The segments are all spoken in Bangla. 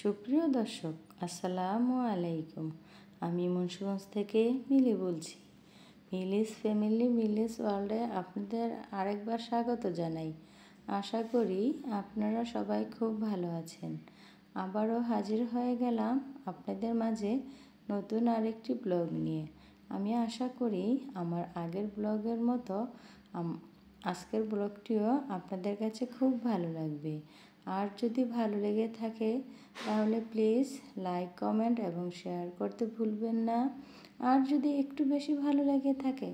সুপ্রিয় দর্শক, আসসালামু আলাইকুম। আমি মুন্সিগঞ্জ থেকে মিলি বলছি। মিলিস ফ্যামিলি মিলিস ওয়ার্ল্ডে আপনাদের আরেকবার স্বাগত জানাই। আশা করি আপনারা সবাই খুব ভালো আছেন। আবারও হাজির হয়ে গেলাম আপনাদের মাঝে নতুন আরেকটি ব্লগ নিয়ে। আমি আশা করি আমার আগের ব্লগের মতো আজকের ব্লগটিও আপনাদের কাছে খুব ভালো লাগবে। আর যদি ভালো লেগে থাকে তাহলে প্লিজ লাইক, কমেন্ট এবং শেয়ার করতে ভুলবেন না। আর যদি একটু বেশি ভালো লেগে থাকে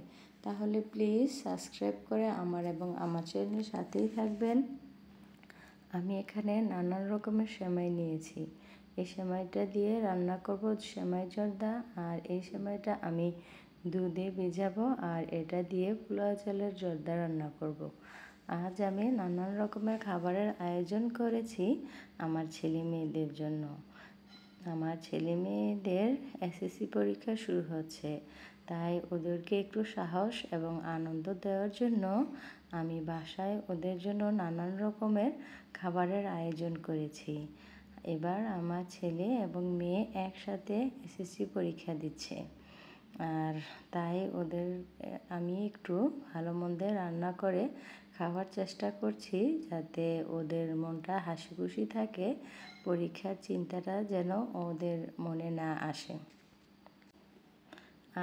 তাহলে প্লিজ সাবস্ক্রাইব করে আমার এবং আমার চ্যানেলের সাথেই থাকবেন। আমি এখানে নানান রকমের সেমাই নিয়েছি। এই সেমাইটা দিয়ে রান্না করব সেমাই জর্দা। আর এই সেমাইটা আমি দুধে ভিজাবো আর এটা দিয়ে পোলাও চালের জর্দা রান্না করব। আজ আমি নানান রকমের খাবারের আয়োজন করেছি আমার ছেলে মেয়েদের জন্য। আমার ছেলে মেয়েদের এসএসসি পরীক্ষা শুরু হচ্ছে, তাই ওদেরকে একটু সাহস এবং আনন্দ দেওয়ার জন্য আমি বাসায় ওদের জন্য নানান রকমের খাবারের আয়োজন করেছি। এবার আমার ছেলে এবং মেয়ে একসাথে এসএসসি পরীক্ষা দিচ্ছে, আর তাই ওদের আমি একটু ভালো মন্দে রান্না করে খাওয়ার চেষ্টা করছি, যাতে ওদের মনটা হাসি খুশি থাকে, পরীক্ষার চিন্তাটা যেন ওদের মনে না আসে।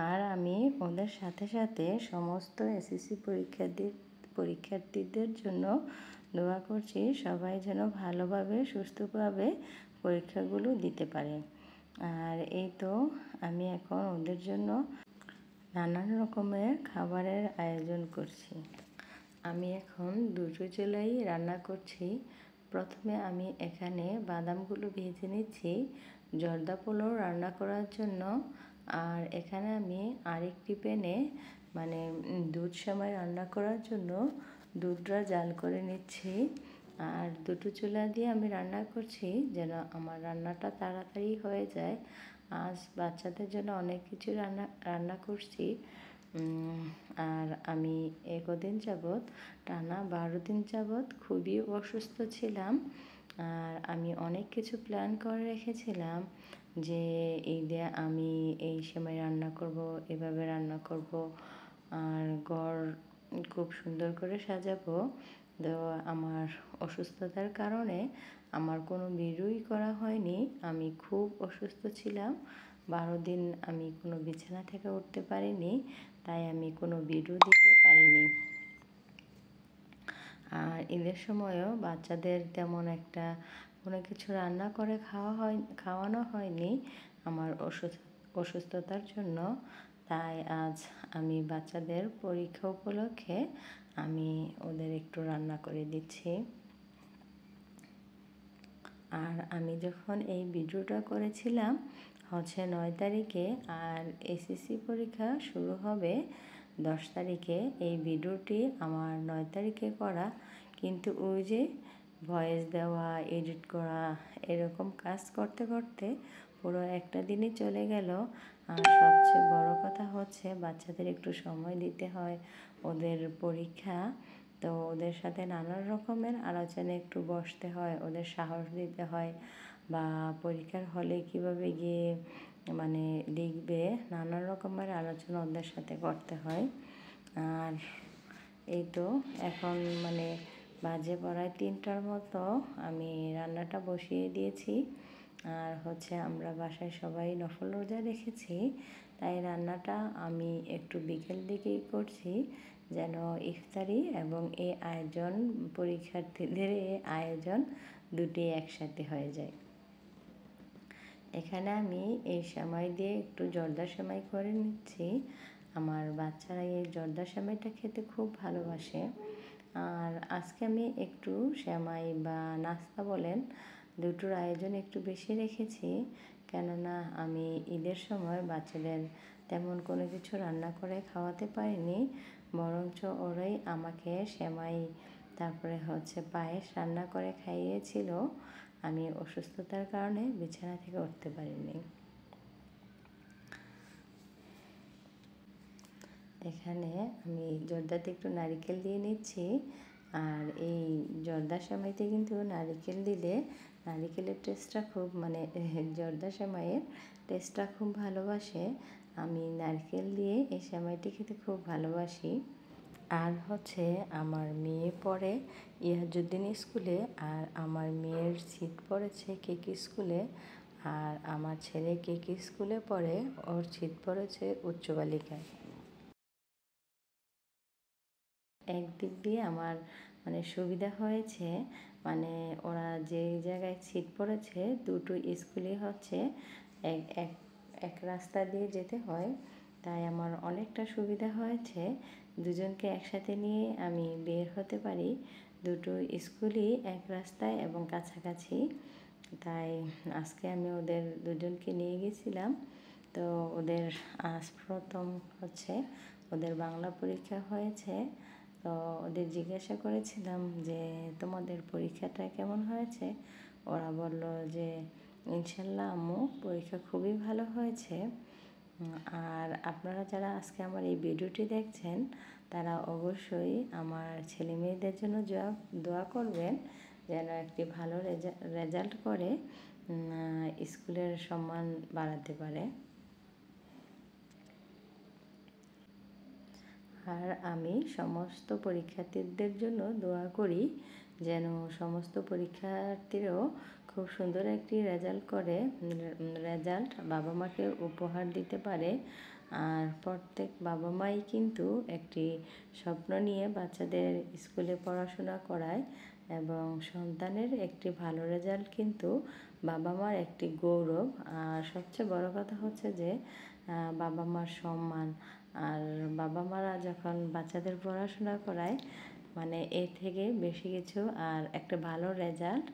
আর আমি ওদের সাথে সাথে সমস্ত এসএসসি পরীক্ষার্থীদের জন্য দোয়া করছি, সবাই যেন ভালোভাবে সুস্থভাবে পরীক্ষাগুলো দিতে পারে। আর এই তো আমি এখন ওদের জন্য নানান রকমের খাবারের আয়োজন করছি। আমি এখন দুটো চুলাই রান্না করছি। প্রথমে আমি এখানে বাদামগুলো ভেজে নিচ্ছি জর্দা পোলাও রান্না করার জন্য। আর এখানে আমি আরেকটি প্যানে দুধ সেমাই রান্না করার জন্য দুধটা জাল করে নিচ্ছি। আর দুটো চুলা দিয়ে আমি রান্না করছি যেন আমার রান্নাটা তাড়াতাড়ি হয়ে যায়। আজ বাচ্চাদের জন্য অনেক কিছু রান্না করছি। আর আমি একদিন যাবৎ টানা 12 দিন যাবৎ খুবই অসুস্থ ছিলাম। আর আমি অনেক কিছু প্ল্যান করে রেখেছিলাম যে ঈদে আমি এই সেমাই রান্না করব, এভাবে রান্না করব, আর ঘর খুব সুন্দর করে সাজাবো। তো আমার অসুস্থতার কারণে আমার কোনো ভিডিওই করা হয়নি। আমি খুব অসুস্থ ছিলাম, 12 দিন আমি কোনো বিছানা থেকে উঠতে পারিনি, তাই আমি কোনো ভিডিও দিতে পারিনি। আর ঈদের সময়ও বাচ্চাদের তেমন একটা কোনো কিছু রান্না করে খাওয়ানো হয়নি আমার অসুস্থতার জন্য। তাই আজ আমি বাচ্চাদের পরীক্ষা উপলক্ষে আমি ওদের একটু রান্না করে দিচ্ছি। আর আমি যখন এই ভিডিওটা করেছিলাম 9 তারিখে, আর এসএসসি পরীক্ষা শুরু হবে 10 তারিখে। এই ভিডিওটি আমার 9 তারিখে করা, কিন্তু ওই যে ভয়েস দেওয়া, এডিট করা, এরকম কাজ করতে করতে পুরো একটা দিনই চলে গেল। আর সবচেয়ে বড় কথা হচ্ছে বাচ্চাদের একটু সময় দিতে হয়, ওদের পরীক্ষা, তো ওদের সাথে নানান রকমের আলোচনায় একটু বসতে হয়, ওদের সাহস দিতে হয়, বা পরীক্ষার হলে কিভাবে গিয়ে লিখবে, নানান রকমের আলোচনা ওদের সাথে করতে হয়। আর এই তো এখন বাজে প্রায় 3টার মতো আমি রান্নাটা বসিয়ে দিয়েছি। আর আমরা বাসায় সবাই নফল রোজা রেখেছি, তাই রান্নাটা আমি একটু বিকেল দিকেই করছি, যেন ইফতারি এবং এই আয়োজন, পরীক্ষার্থীদের এই আয়োজন দুটি একসাথে হয়ে যায়। এখানে আমি এই সেমাই দিয়ে একটু জর্দা সেমাই করে নিচ্ছি। আমার বাচ্চারা এই জর্দা সেমাইটা খেতে খুব ভালোবাসে। আর আজকে আমি একটু সেমাই বা নাস্তা বলেন দুটোর আয়োজন একটু বেশি রেখেছি, কেননা আমি ঈদের সময় বাচ্চাদের তেমন কোনো কিছু রান্না করে খাওয়াতে পারিনি, বরঞ্চ ওরাই আমাকে সেমাই তারপরে পায়েস রান্না করে খাইয়েছিল। আমি অসুস্থতার কারণে বিছানা থেকে উঠতে পারিনি। এখানে আমি জর্দাতে একটু নারিকেল দিয়ে নিচ্ছি। আর এই জর্দা সেমাইতে কিন্তু নারিকেল দিলে নারিকেলের টেস্টটা খুব মানে জর্দা সেমাইয়ের টেস্টটা খুব ভালোবাসে। আমি নারকেল দিয়ে এই সেমাইটি খেতে খুব ভালোবাসি। আর হচ্ছে আমার মেয়ে পড়ে ইয়াজউদ্দিন স্কুলে, আর আমার মেয়ের সিট পড়েছে কেকি স্কুলে, আর আমার ছেলে কেকি স্কুলে পড়ে, ওর সিট পড়েছে উচ্চ বালিকায়। একদিক দিয়ে আমার মানে সুবিধা হয়েছে, মানে ওরা যে জায়গায় সিট পড়েছে দুটো স্কুলই হচ্ছে এক এক এক রাস্তা দিয়ে যেতে হয়, তাই আমার অনেকটা সুবিধা হয়েছে। দুজনকে একসাথে নিয়ে আমি বের হতে পারি। দুটো স্কুলই এক রাস্তায় এবং কাছাকাছি, তাই আজকে আমি ওদের দুজনকে নিয়ে গেছিলাম। তো ওদের আজ প্রথম হচ্ছে ওদের বাংলা পরীক্ষা হয়েছে। তো ওদের জিজ্ঞাসা করেছিলাম যে তোমাদের পরীক্ষাটা কেমন হয়েছে। ওরা বলল যে ইনশাল্লাহ আম্মু পরীক্ষা খুবই ভালো হয়েছে। আর আপনারা যারা আজকে আমার এই ভিডিওটি দেখছেন তারা অবশ্যই আমার ছেলে মেয়েদের জন্য দোয়া করবেন যেন একটি ভালো রেজাল্ট করে স্কুলের সম্মান বাড়াতে পারে। আর আমি সমস্ত পরীক্ষার্থীদের জন্য দোয়া করি যেন সমস্ত পরীক্ষার্থীরাও খুব সুন্দর একটি রেজাল্ট বাবা মাকে উপহার দিতে পারে। আর প্রত্যেক বাবা মাই কিন্তু একটি স্বপ্ন নিয়ে বাচ্চাদের স্কুলে পড়াশোনা করায়, এবং সন্তানের একটি ভালো রেজাল্ট কিন্তু বাবা মার একটি গৌরব। আর সবচেয়ে বড় কথা হচ্ছে যে বাবা মার সম্মান। আর বাবা মারা যখন বাচ্চাদের পড়াশোনা করায় মানে এর থেকে বেশি কিছু আর একটা ভালো রেজাল্ট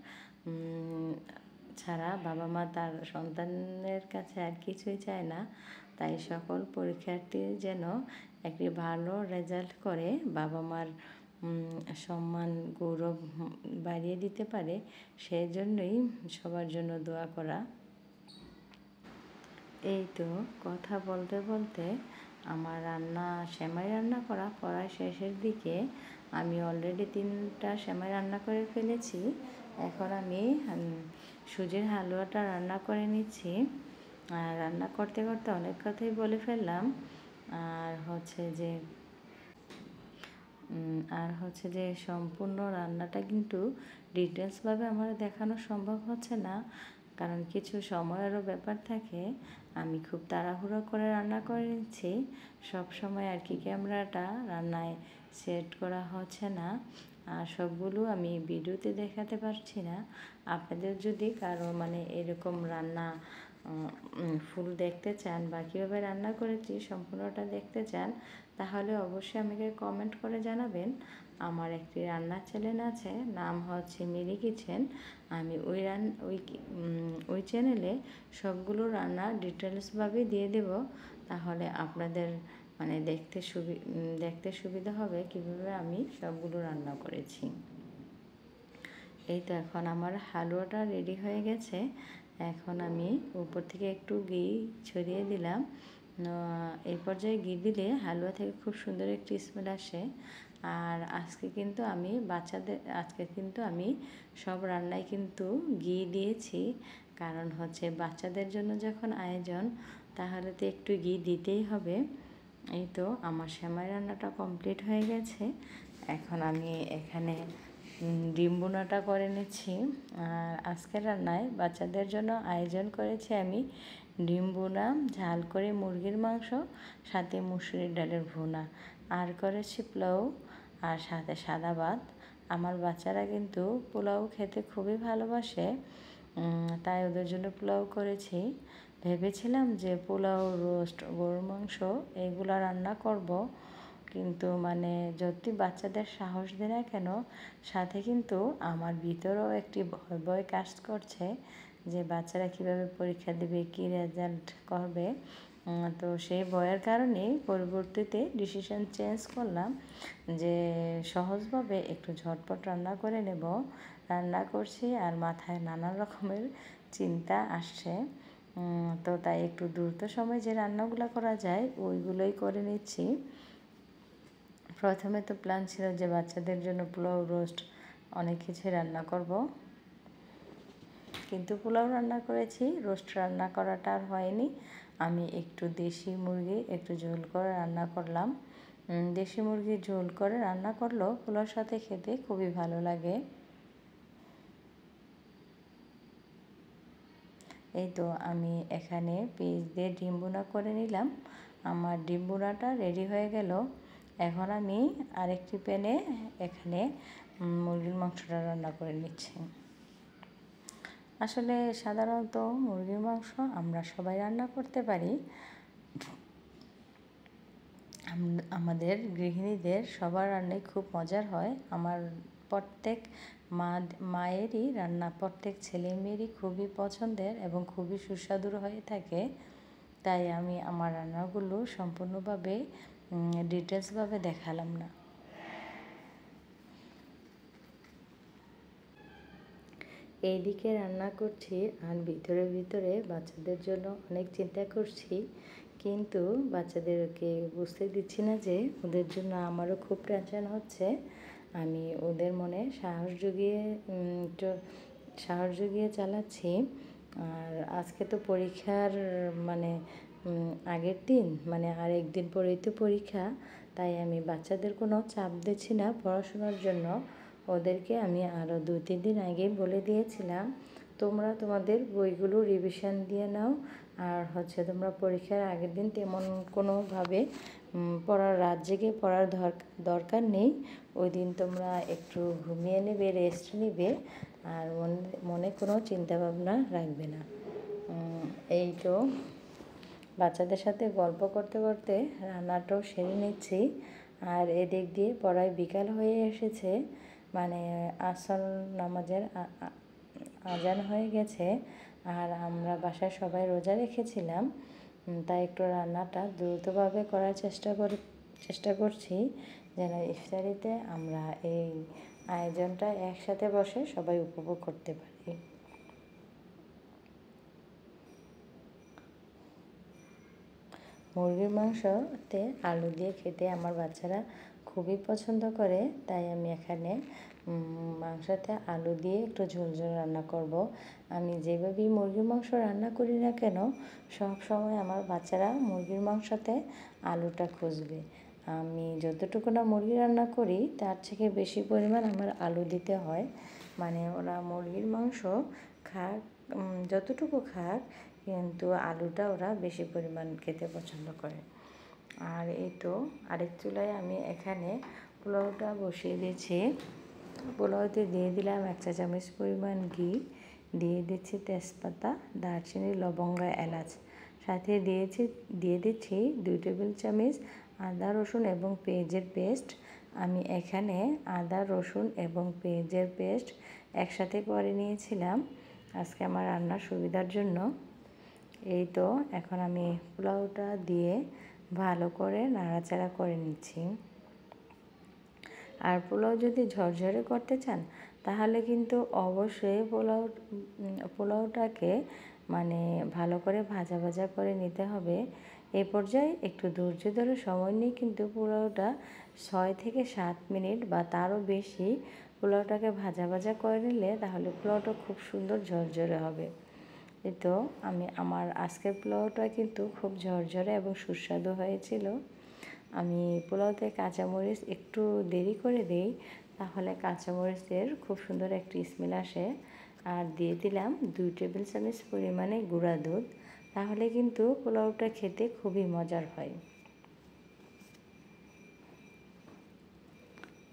ছাড়া বাবা মা তার সন্তানের কাছে আর কিছুই চায় না। তাই সকল পরীক্ষার্থী যেন একটি ভালো রেজাল্ট করে বাবা মার সম্মান গৌরব বাড়িয়ে দিতে পারে, সেই জন্যই সবার জন্য দোয়া করা। এই তো কথা বলতে বলতে আমার সেমাই রান্না করা প্রায় শেষের দিকে। আমি অলরেডি 3টা সেমাই রান্না করে ফেলেছি। এখন আমি সুজির হালুয়াটা রান্না করে নিচ্ছি। আর রান্না করতে করতে অনেক কথাই বলে ফেললাম। আর হচ্ছে যে সম্পূর্ণ রান্নাটা কিন্তু ডিটেলসভাবে আমার দেখানো সম্ভব হচ্ছে না, কারণ কিছু সময়েরও ব্যাপার থাকে। আমি খুব তাড়াহুড়ো করে রান্না করে নিচ্ছি, সব সময় আর কি ক্যামেরাটা রান্নায় সেট করা হচ্ছে না, আর সবগুলো আমি ভিডিওতে দেখাতে পারছি না। আপনাদের যদি কারো মানে এরকম রান্না ফুল দেখতে চান বা কীভাবে রান্না করেছি সম্পূর্ণটা দেখতে চান, তাহলে অবশ্যই আমাকে কমেন্ট করে জানাবেন। আমার একটি রান্নার চ্যানেল আছে, নাম হচ্ছে মিলি কিচেন। আমি ওই চ্যানেলে সবগুলো রান্না ডিটেলসভাবে দিয়ে দেব, তাহলে আপনাদের মানে দেখতে সুবিধা হবে কীভাবে আমি সবগুলো রান্না করেছি। এই তো এখন আমার হালুয়াটা রেডি হয়ে গেছে। এখন আমি উপর থেকে একটু ঘি ছড়িয়ে দিলাম। এই পর্যায়ে ঘি দিলে হালুয়া থেকে খুব সুন্দর একটি স্মেল আসে। আর আজকে কিন্তু আমি সব রান্নায় কিন্তু ঘি দিয়েছি, কারণ হচ্ছে বাচ্চাদের জন্য যখন আয়োজন তাহলে তো একটু ঘি দিতেই হবে। এই তো আমার সেমাই রান্নাটা কমপ্লিট হয়ে গেছে। এখন আমি এখানে ডিম বোনাটা করে নিচ্ছি। আর আজকের রান্নায় বাচ্চাদের জন্য আয়োজন করেছি আমি ডিম বোনা, ঝাল করে মুরগির মাংস, সাথে মুসুরির ডালের ভুনা, আর করেছি পোলাও, আর সাথে সাদা ভাত। আমার বাচ্চারা কিন্তু পোলাও খেতে খুবই ভালোবাসে, তাই ওদের জন্য পোলাও করেছি। ভেবেছিলাম যে পোলাও, রোস্ট, গরুর মাংস এগুলো রান্না করব, কিন্তু মানে যদি বাচ্চাদের সাহস দেয় না কেন, সাথে কিন্তু আমার ভিতরেও একটি ভয় কাজ করছে যে বাচ্চারা কীভাবে পরীক্ষা দেবে, কী রেজাল্ট করবে। তো সেই ভয়ের কারণেই পরবর্তীতে ডিসিশন চেঞ্জ করলাম যে সহজভাবে একটু ঝটপট রান্না করে নেব। রান্না করছি আর মাথায় নানা রকমের চিন্তা আসছে, তো তাই একটু দ্রুত সময় যে রান্নাগুলো করা যায় ওইগুলোই করে নিচ্ছি। প্রথমে তো প্ল্যান ছিল যে বাচ্চাদের জন্য পোলাও, রোস্ট অনেক কিছু রান্না করব। কিন্তু পোলাও রান্না করেছি, রোস্ট রান্না করাটা আর হয়নি। আমি একটু দেশি মুরগি একটু ঝোল করে রান্না করলাম। দেশি মুরগি ঝোল করে রান্না করলেও পোলাওর সাথে খেতে খুবই ভালো লাগে। এই তো আমি এখানে পেঁয়াজ দিয়ে ডিম ভুনা করে নিলাম। আমার ডিম ভুনাটা রেডি হয়ে গেল। এখন আমি আরেকটি প্যানে এখানে মুরগির মাংসটা রান্না করে নিচ্ছি। আসলে সাধারণত মুরগির মাংস আমরা সবাই রান্না করতে পারি। আমাদের গৃহিণীদের সবার রান্নাই খুব মজার হয়। আমার প্রত্যেক মায়েরই রান্না প্রত্যেক ছেলে মেয়েরই খুবই পছন্দের এবং খুবই সুস্বাদু হয়ে থাকে। তাই আমি আমার রান্নাগুলো সম্পূর্ণভাবে ডিটেলসভাবে দেখালাম না। এইদিকে রান্না করছি আর ভিতরে বাচ্চাদের জন্য অনেক চিন্তা করছি, কিন্তু বাচ্চাদেরকে বুঝতে দিচ্ছি না যে ওদের জন্য আমারও খুব টেনশন হচ্ছে। আমি ওদের মনে সাহস জুগিয়ে চালাচ্ছি। আর আজকে তো পরীক্ষার আগের দিন, আর একদিন পরেই তো পরীক্ষা। তাই আমি বাচ্চাদের কোনো চাপ দিচ্ছি না পড়াশোনার জন্য। ওদেরকে আমি আরও 2-3 দিন আগেই বলে দিয়েছিলাম, তোমরা তোমাদের বইগুলো রিভিশন দিয়ে নাও। আর তোমরা পরীক্ষার আগের দিন তেমন কোনোভাবে রাত জেগে পড়ার দরকার নেই। ওই দিন তোমরা একটু ঘুমিয়ে নেবে, রেস্ট নেবে, আর মনে কোনো চিন্তাভাবনা রাখবে না। এই তো বাচ্চাদের সাথে গল্প করতে করতে রান্নাটাও সেরে নিচ্ছি। আর এদিক দিয়ে পড়ায় বিকাল হয়ে এসেছে, আসর নামাজের আজান হয়ে গেছে। আর আমরা বাসায় সবাই রোজা রেখেছিলাম, তাই একটু রান্নাটা দ্রুতভাবে করার চেষ্টা করছি, যেন ইফতারিতে আমরা এই আয়োজনটা একসাথে বসে সবাই উপভোগ করতে পারি। মুরগির মাংসতে আলু দিয়ে খেতে আমার বাচ্চারা খুবই পছন্দ করে। তাই আমি এখানে মাংসতে আলু দিয়ে একটু ঝোল রান্না করব। আমি যেভাবেই মুরগির মাংস রান্না করি না কেন, সব সময় আমার বাচ্চারা মুরগির মাংসতে আলুটা খুঁজবে। আমি যতটুকু না মুরগি রান্না করি তার থেকে বেশি পরিমাণ আমার আলু দিতে হয়। ওরা মুরগির মাংস খাক, যতটুকু খাক, কিন্তু আলুটা ওরা বেশি পরিমাণ খেতে পছন্দ করে। আর এই তো আরেক চুলায় আমি এখানে পোলাওটা বসিয়ে দিয়েছি। পোলাওতে দিয়ে দিলাম 1 চা চামচ পরিমাণ ঘি, দিয়ে দিচ্ছি তেজপাতা, দারচিনি, লবঙ্গ, এলাচ, সাথে দিয়ে দিচ্ছি 2 টেবিল চামচ আদা, রসুন এবং পেঁয়াজের পেস্ট। আমি এখানে আদা, রসুন এবং পেঁয়াজের পেস্ট একসাথে করে নিয়েছিলাম আজকে আমার রান্নার সুবিধার জন্য। এই তো এখন আমি পোলাওটা দিয়ে ভালো করে নাড়াচাড়া করে নিচ্ছি। আর পোলাও যদি ঝরঝরে করতে চান তাহলে কিন্তু অবশ্যই পোলাওটাকে ভালো করে ভাজা করে নিতে হবে। এই পর্যায়ে একটু ধৈর্য ধরে সময় নিয়ে কিন্তু পোলাওটা 6 থেকে 7 মিনিট বা তারও বেশি পোলাওটাকে ভাজা করে নিলে তাহলে পোলাওটা খুব সুন্দর ঝরঝরে হবে। এই তো আমার আজকের পোলাওটা কিন্তু খুব ঝরঝরে এবং সুস্বাদু হয়েছিল। আমি পোলাওতে কাঁচামরিচ একটু দেরি করে দিই, তাহলে কাঁচামরিচের খুব সুন্দর একটি স্মেল আসে। আর দিয়ে দিলাম 2 টেবিল চামচ পরিমাণে গুঁড়া দুধ, তাহলে কিন্তু পোলাওটা খেতে খুবই মজার হয়।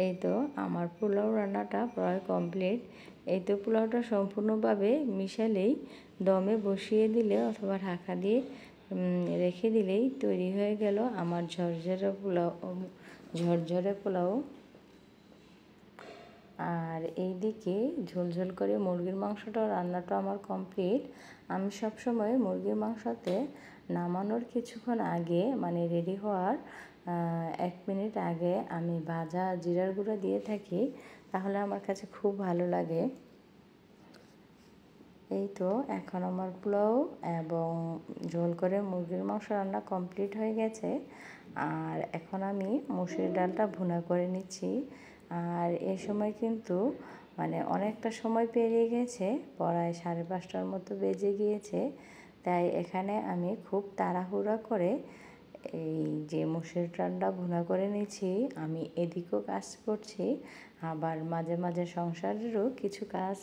এই তো আমার পোলাও রান্নাটা প্রায় কমপ্লিট। এই তো পোলাওটা সম্পূর্ণভাবে মিশালেই দমে বসিয়ে দিলে অথবা ঢাকা দিয়ে রেখে দিলেই তৈরি হয়ে গেল আমার ঝরঝরে পোলাও। আর এইদিকে ঝোল করে মুরগির মাংসটা রান্নাটা আমার কমপ্লিট। আমি সবসময় মুরগির মাংসতে নামানোর কিছুক্ষণ আগে রেডি হওয়ার 1 মিনিট আগে আমি ভাজা জিরার গুঁড়ো দিয়ে থাকি, তাহলে আমার কাছে খুব ভালো লাগে। এই তো এখন আমার পোলাও এবং ঝোল করে মুরগির মাংস রান্না কমপ্লিট হয়ে গেছে। আর এখন আমি মসুর ডালটা ভুনা করে নিচ্ছি। আর এই সময় কিন্তু মানে অনেকটা সময় পেরিয়ে গেছে, প্রায় 5:30টার মতো বেজে গিয়েছে। তাই এখানে আমি খুব তাড়াহুড়া করে এই যে মসুর ডালটা ভুনা করে নিয়েছি, আমি এদিকেও কাজ করছি, আবার মাঝে মাঝে সংসারেরও কিছু কাজ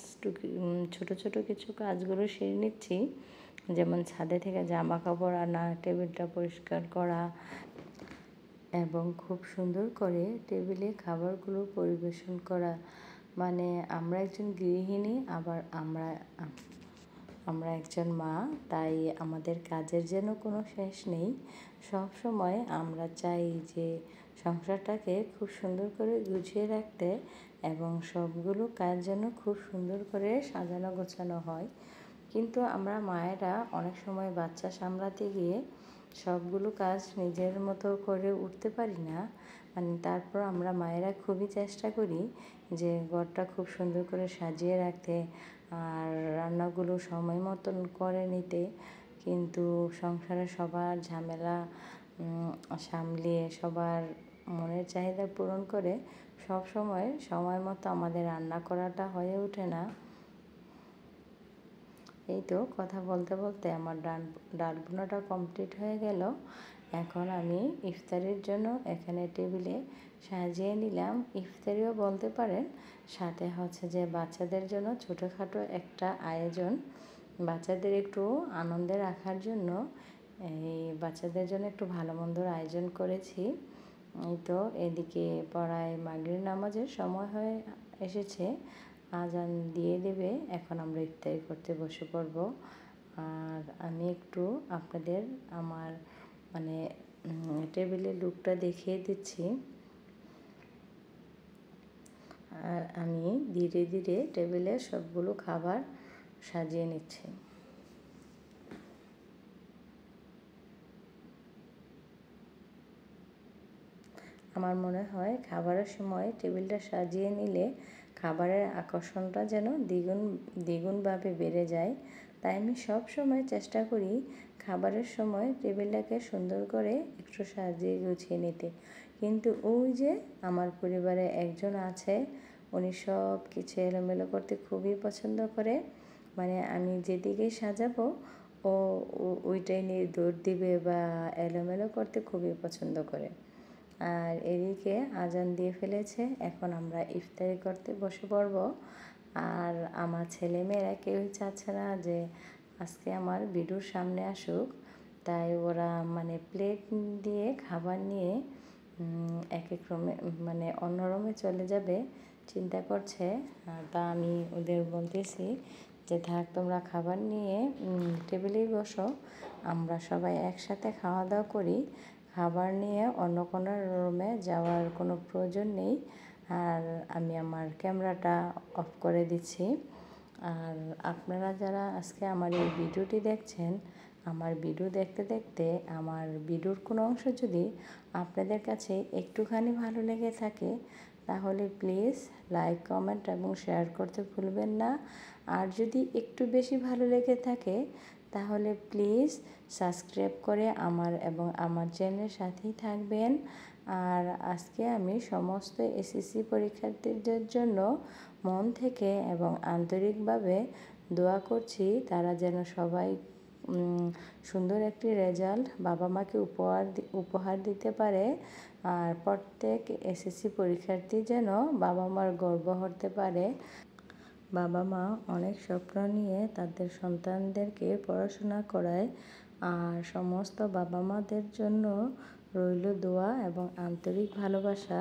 ছোটো ছোটো কিছু কাজগুলো সেরে নিচ্ছি। যেমন ছাদে থেকে জামা কাপড় আনা, টেবিলটা পরিষ্কার করা এবং খুব সুন্দর করে টেবিলে খাবারগুলো পরিবেশন করা। মানে আমরা একজন গৃহিণী, আবার আমরা একজন মা, তাই আমাদের কাজের যেন কোনো শেষ নেই। সব সময় আমরা চাই যে সংসারটাকে খুব সুন্দর করে গুছিয়ে রাখতে এবং সবগুলো কাজ যেন খুব সুন্দর করে সাজানো গোছানো হয়। কিন্তু আমরা মায়েরা অনেক সময় বাচ্চা সামলাতে গিয়ে সবগুলো কাজ নিজের মতো করে উঠতে পারি না। মানে তারপর আমরা মায়েরা খুবই চেষ্টা করি যে ঘরটা খুব সুন্দর করে সাজিয়ে রাখতে আর রান্নাগুলো সময় মতন করে নিতে। কিন্তু সংসারে সবার ঝামেলা সামলিয়ে সবার মনের চাহিদা পূরণ করে সব সময় মতো আমাদের রান্না করাটা হয়ে ওঠে না। এই তো কথা বলতে বলতে আমার ডাল ভুনাটা কমপ্লিট হয়ে গেল। এখন আমি ইফতারির জন্য এখানে টেবিলে সাজিয়ে নিলাম। ইফতারিও বলতে পারেন, সাথে হচ্ছে যে বাচ্চাদের জন্য ছোটোখাটো একটা আয়োজন, বাচ্চাদের একটু আনন্দে রাখার জন্য এই বাচ্চাদের জন্য একটু ভালো মন্দর আয়োজন করেছি। এই তো এদিকে পড়ায় মাগরিব নামাজের সময় হয়ে এসেছে, আজান দিয়ে দেবে, এখন আমরা ইফতারি করতে বসে পড়ব। আর আমি একটু আপনাদের আমার মানে টেবিলের লুকটা দেখিয়ে দিচ্ছি। আর আমি ধীরে ধীরে টেবিলে সবগুলো খাবার সাজিয়ে নিচ্ছি। আমার মনে হয় খাবারের সময় টেবিলটা সাজিয়ে নিলে খাবারের আকর্ষণটা যেন দ্বিগুণভাবে বেড়ে যায়। তাই আমি সব সময় চেষ্টা করি খাবারের সময় টেবিলটাকে সুন্দর করে একটু সাজিয়ে গুছিয়ে নিতে। কিন্তু ওই যে আমার পরিবারে একজন আছে, উনি সব কিছু এলোমেলো করতে খুবই পছন্দ করে। মানে আমি যেদিকেই সাজাবো ও ওইটাই নিয়ে দৌড় দিবে বা এলোমেলো করতে খুবই পছন্দ করে। আর এদিকে আজান দিয়ে ফেলেছে, এখন আমরা ইফতারি করতে বসে পড়ব। আর আমার ছেলেমেয়েরা কেউই চাচ্ছে না যে আজকে আমার বিডুর সামনে আসুক, তাই ওরা মানে প্লেট দিয়ে খাবার নিয়ে এক এক রুমে মানে অন্য রুমে চলে যাবে চিন্তা করছে। তা আমি ওদের বলতেছি যে থাক, তোমরা খাবার নিয়ে টেবিলেই বসো, আমরা সবাই একসাথে খাওয়া দাওয়া করি, খাবার নিয়ে অন্য কোনো রুমে যাওয়ার কোনো প্রয়োজন নেই। আর আমি আমার ক্যামেরাটা অফ করে দিচ্ছি। আর আপনারা যারা আজকে আমার এই ভিডিওটি দেখছেন, আমার ভিডিও দেখতে দেখতে আমার ভিডিওর কোনো অংশ যদি আপনাদের কাছে একটুখানি ভালো লেগে থাকে, তাহলে প্লিজ লাইক, কমেন্ট এবং শেয়ার করতে ভুলবেন না। আর যদি একটু বেশি ভালো লেগে থাকে তাহলে প্লিজ সাবস্ক্রাইব করে আমার চ্যানেলের সাথেই থাকবেন। আর আজকে আমি সমস্ত এসএসসি পরীক্ষার্থীদের জন্য মন থেকে এবং আন্তরিকভাবে দোয়া করছি, তারা যেন সবাই সুন্দর একটি রেজাল্ট বাবা মাকে উপহার দিতে পারে। আর প্রত্যেক এসএসসি পরীক্ষার্থী যেন বাবা মার গর্ব হতে পারে। বাবা মা অনেক স্বপ্ন নিয়ে তাদের সন্তানদেরকে পড়াশোনা করায়। আর সমস্ত বাবা মাদের জন্য রইল দোয়া এবং আন্তরিক ভালোবাসা।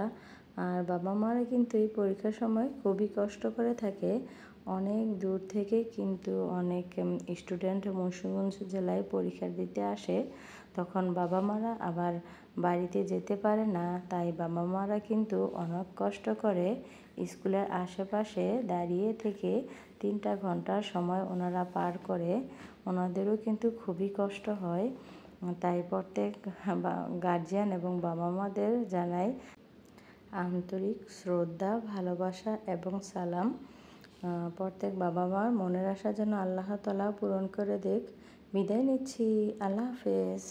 আর বাবা মারা কিন্তু এই পরীক্ষার সময় খুবই কষ্ট করে থাকে, অনেক দূর থেকে কিন্তু অনেক স্টুডেন্ট মুন্সিগঞ্জ জেলায় পরীক্ষা দিতে আসে, তখন বাবা মারা আবার বাড়িতে যেতে পারে না, তাই বাবা মারা কিন্তু অনেক কষ্ট করে স্কুলের আশেপাশে দাঁড়িয়ে থেকে 3টা ঘন্টার সময় ওনারা পার করে, ওনাদেরও কিন্তু খুবই কষ্ট হয়। তাই প্রত্যেক গার্জিয়ান এবং বাবা মাদের জানাই আন্তরিক শ্রদ্ধা, ভালোবাসা এবং সালাম। প্রত্যেক বাবা মার মনের আশা যেন আল্লাহ তাআলা পূরণ করে দেখ। বিদায় নিচ্ছি, আল্লাহ হাফেজ।